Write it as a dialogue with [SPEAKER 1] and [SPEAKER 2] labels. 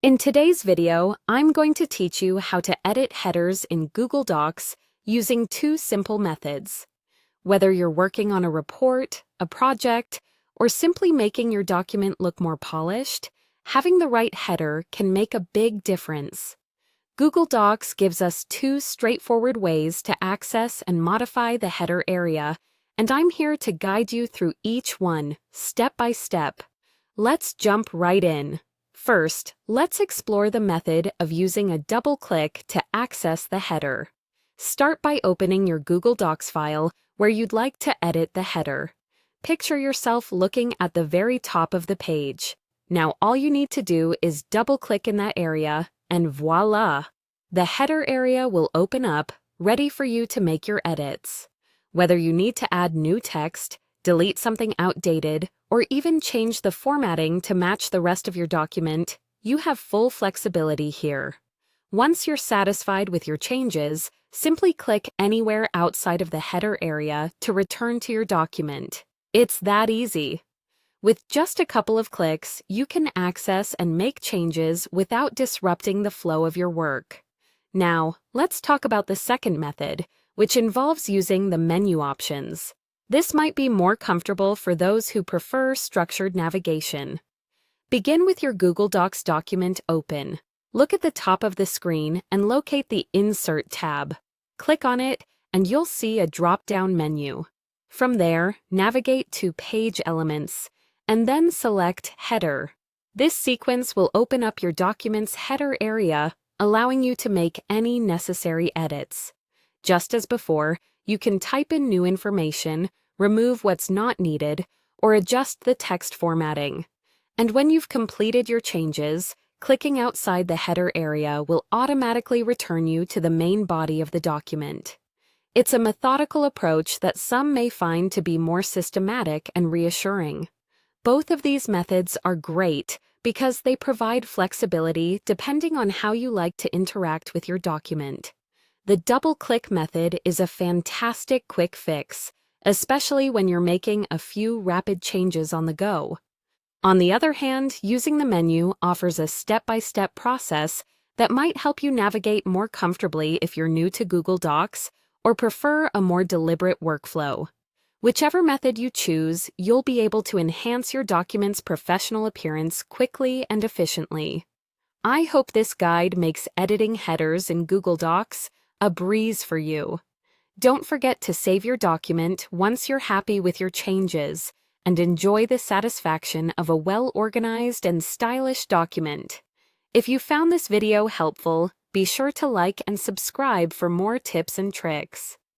[SPEAKER 1] In today's video, I'm going to teach you how to edit headers in Google Docs using two simple methods. Whether you're working on a report, a project, or simply making your document look more polished, having the right header can make a big difference. Google Docs gives us two straightforward ways to access and modify the header area, and I'm here to guide you through each one, step by step. Let's jump right in. First, let's explore the method of using a double-click to access the header. Start by opening your Google Docs file where you'd like to edit the header. Picture yourself looking at the very top of the page. Now all you need to do is double-click in that area, and voila! The header area will open up, ready for you to make your edits. Whether you need to add new text, delete something outdated, or even change the formatting to match the rest of your document, you have full flexibility here. Once you're satisfied with your changes, simply click anywhere outside of the header area to return to your document. It's that easy. With just a couple of clicks, you can access and make changes without disrupting the flow of your work. Now, let's talk about the second method, which involves using the menu options. This might be more comfortable for those who prefer structured navigation. Begin with your Google Docs document open. Look at the top of the screen and locate the Insert tab. Click on it, and you'll see a drop-down menu. From there, navigate to Page Elements, and then select Header. This sequence will open up your document's header area, allowing you to make any necessary edits. Just as before, you can type in new information, remove what's not needed, or adjust the text formatting. And when you've completed your changes, clicking outside the header area will automatically return you to the main body of the document. It's a methodical approach that some may find to be more systematic and reassuring. Both of these methods are great because they provide flexibility depending on how you like to interact with your document. The double-click method is a fantastic quick fix, especially when you're making a few rapid changes on the go. On the other hand, using the menu offers a step-by-step process that might help you navigate more comfortably if you're new to Google Docs or prefer a more deliberate workflow. Whichever method you choose, you'll be able to enhance your document's professional appearance quickly and efficiently. I hope this guide makes editing headers in Google Docs a breeze for you. Don't forget to save your document once you're happy with your changes and enjoy the satisfaction of a well-organized and stylish document. If you found this video helpful, be sure to like and subscribe for more tips and tricks.